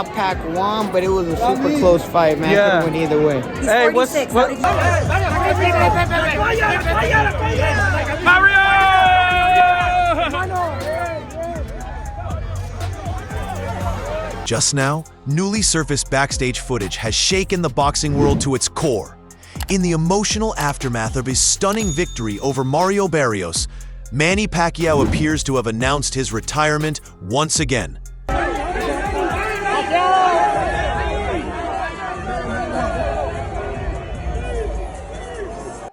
thought Pac won, but it was a super close fight, man. Yeah. Could win either way. Hey, what's Mario? Just now, newly surfaced backstage footage has shaken the boxing world to its core. In the emotional aftermath of his stunning victory over Mario Barrios, Manny Pacquiao appears to have announced his retirement once again.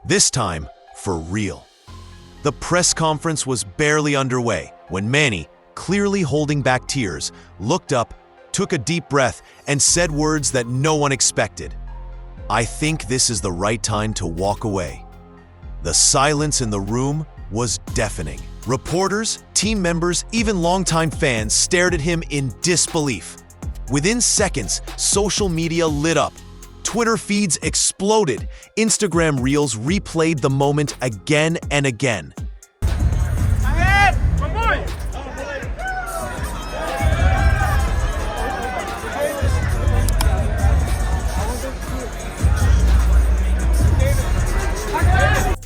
This time, for real. The press conference was barely underway when Manny, clearly holding back tears, looked up, took a deep breath, and said words that no one expected. "I think this is the right time to walk away." The silence in the room was deafening. Reporters, team members, even longtime fans stared at him in disbelief. Within seconds, social media lit up. Twitter feeds exploded. Instagram reels replayed the moment again and again.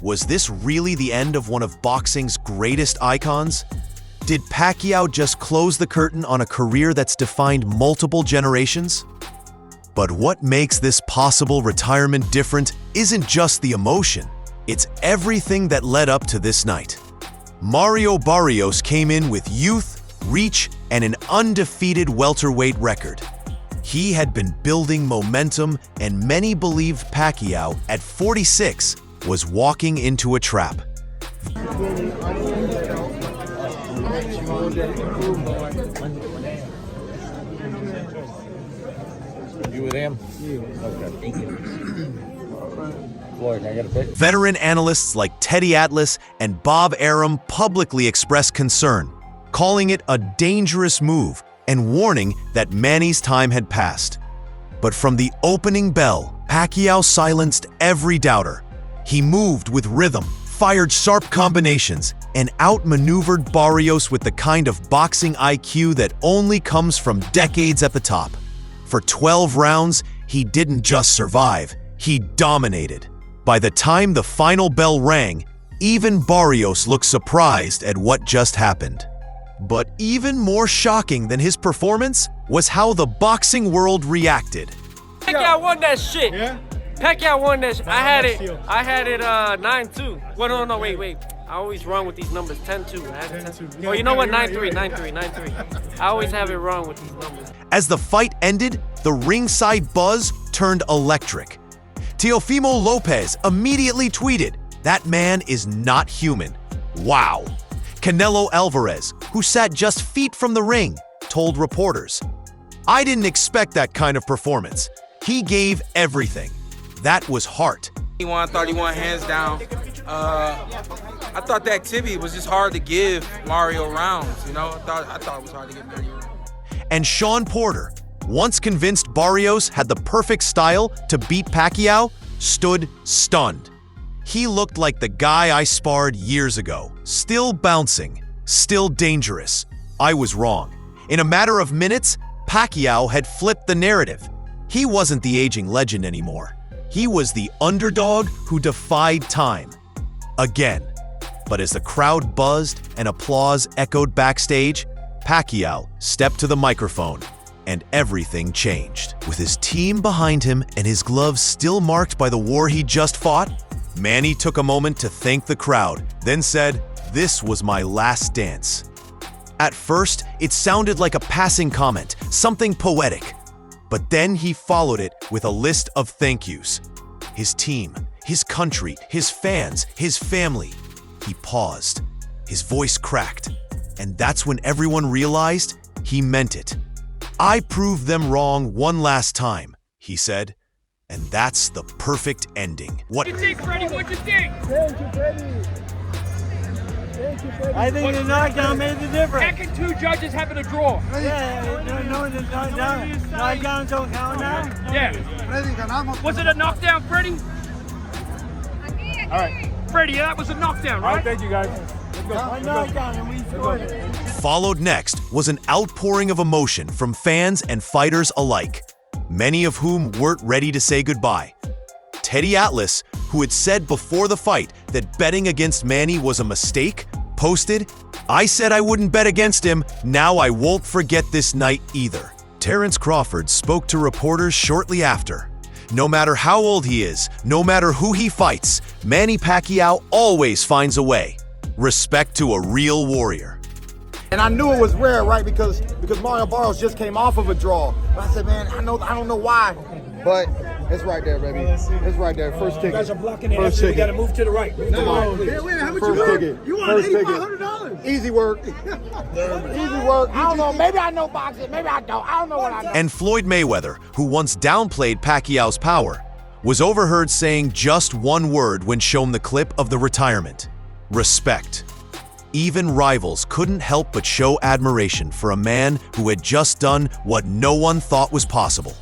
Was this really the end of one of boxing's greatest icons? Did Pacquiao just close the curtain on a career that's defined multiple generations? But what makes this possible retirement different isn't just the emotion, it's everything that led up to this night. Mario Barrios came in with youth, reach, and an undefeated welterweight record. He had been building momentum, and many believed Pacquiao, at 46, was walking into a trap. You with him? Okay. Thank you. Floyd, I got a pick. Veteran analysts like Teddy Atlas and Bob Arum publicly expressed concern, calling it a dangerous move and warning that Manny's time had passed. But from the opening bell, Pacquiao silenced every doubter. He moved with rhythm, fired sharp combinations, and outmaneuvered Barrios with the kind of boxing IQ that only comes from decades at the top. For 12 rounds, he didn't just survive, he dominated. By the time the final bell rang, even Barrios looked surprised at what just happened. But even more shocking than his performance was how the boxing world reacted. Pacquiao won that shit. Yeah? Pacquiao won that shit. I had it 9-2. Well, no, wait. I always wrong with these numbers. 10-2. I had it 10-2. Oh, you know what? 9-3. I always have it wrong with these numbers. As the fight ended, the ringside buzz turned electric. Teofimo Lopez immediately tweeted, "That man is not human. Wow." Canelo Alvarez, who sat just feet from the ring, told reporters, "I didn't expect that kind of performance. He gave everything. That was heart." I thought he won hands down. I thought the activity was just hard to give Mario rounds, you know? I thought it was hard to give Mario rounds. And Shawn Porter, once convinced Barrios had the perfect style to beat Pacquiao, stood stunned. He looked like the guy I sparred years ago, still bouncing, still dangerous. I was wrong. In a matter of minutes, Pacquiao had flipped the narrative. He wasn't the aging legend anymore. He was the underdog who defied time. Again. But as the crowd buzzed and applause echoed backstage, Pacquiao stepped to the microphone, and everything changed. With his team behind him and his gloves still marked by the war he just fought, Manny took a moment to thank the crowd, then said, "This was my last dance." At first, it sounded like a passing comment, something poetic. But then he followed it with a list of thank yous. His team, his country, his fans, his family. He paused. His voice cracked. And that's when everyone realized he meant it. "I proved them wrong one last time," he said. And that's the perfect ending. What do you think, Freddie? What do you think? Thank you, Freddie. Thank you, Freddie. I think the knockdown made the difference. Second two judges having a draw. Yeah, no, the knockdowns don't count now. Yeah. Was it a knockdown, Freddie? All right. Freddie, that was a knockdown, right? All right, thank you, guys. Let's go. One knockdown and we scored it. followed next was an outpouring of emotion from fans and fighters alike, many of whom weren't ready to say goodbye. Teddy Atlas, who had said before the fight that betting against Manny was a mistake, posted, "I said I wouldn't bet against him, now I won't forget this night either." Terence Crawford spoke to reporters shortly after. No matter how old he is, no matter who he fights, Manny Pacquiao always finds a way. Respect to a real warrior. And I knew it was rare, right? Because Mario Barrios just came off of a draw. But I said, man, I don't know why, but it's right there, baby. It's right there. First ticket. You guys are blocking it. First You ticket. got to move to the right. Move to the right, please. Wait, how much you ticket. You want $8,500? Easy work. Easy work. I don't know. Maybe I know boxing. Maybe I don't. I don't know what I know. And Floyd Mayweather, who once downplayed Pacquiao's power, was overheard saying just one word when shown the clip of the retirement: respect. Even rivals couldn't help but show admiration for a man who had just done what no one thought was possible.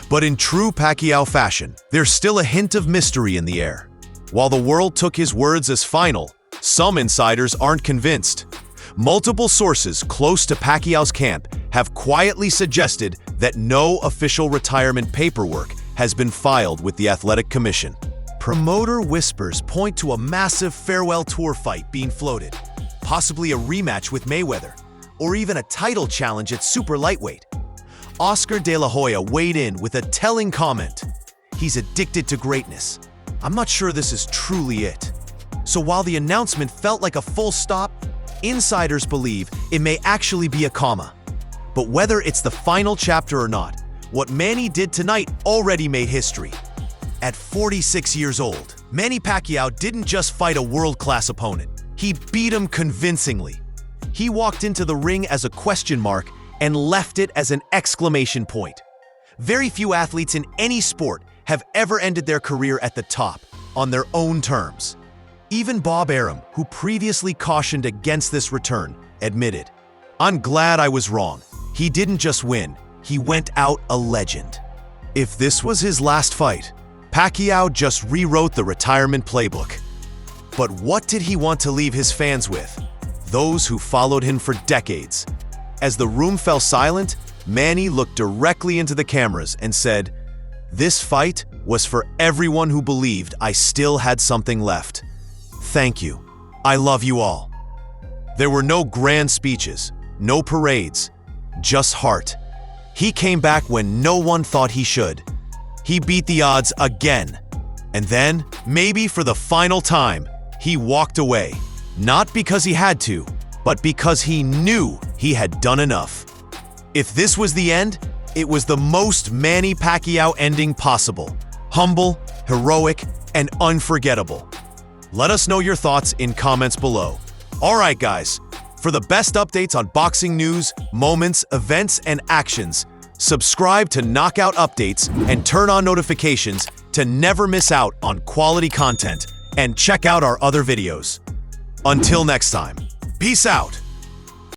But in true Pacquiao fashion, there's still a hint of mystery in the air. While the world took his words as final, some insiders aren't convinced. Multiple sources close to Pacquiao's camp have quietly suggested that no official retirement paperwork has been filed with the Athletic Commission. Promoter whispers point to a massive farewell tour fight being floated, possibly a rematch with Mayweather, or even a title challenge at super lightweight. Oscar De La Hoya weighed in with a telling comment: "He's addicted to greatness. I'm not sure this is truly it." So while the announcement felt like a full stop, insiders believe it may actually be a comma. But whether it's the final chapter or not, what Manny did tonight already made history. At 46 years old, Manny Pacquiao didn't just fight a world-class opponent. He beat him convincingly. He walked into the ring as a question mark and left it as an exclamation point. Very few athletes in any sport have ever ended their career at the top, on their own terms. Even Bob Arum, who previously cautioned against this return, admitted, "I'm glad I was wrong. He didn't just win, he went out a legend." If this was his last fight, Pacquiao just rewrote the retirement playbook. But what did he want to leave his fans with? Those who followed him for decades. As the room fell silent, Manny looked directly into the cameras and said, "This fight was for everyone who believed I still had something left. Thank you. I love you all." There were no grand speeches, no parades, just heart. He came back when no one thought he should. He beat the odds again. And then, maybe for the final time, he walked away. Not because he had to, but because he knew he had done enough. If this was the end, it was the most Manny Pacquiao ending possible. Humble, heroic, and unforgettable. Let us know your thoughts in comments below. Alright guys, for the best updates on boxing news, moments, events, and actions, subscribe to Knockout Updates and turn on notifications to never miss out on quality content, and check out our other videos. Until next time, peace out!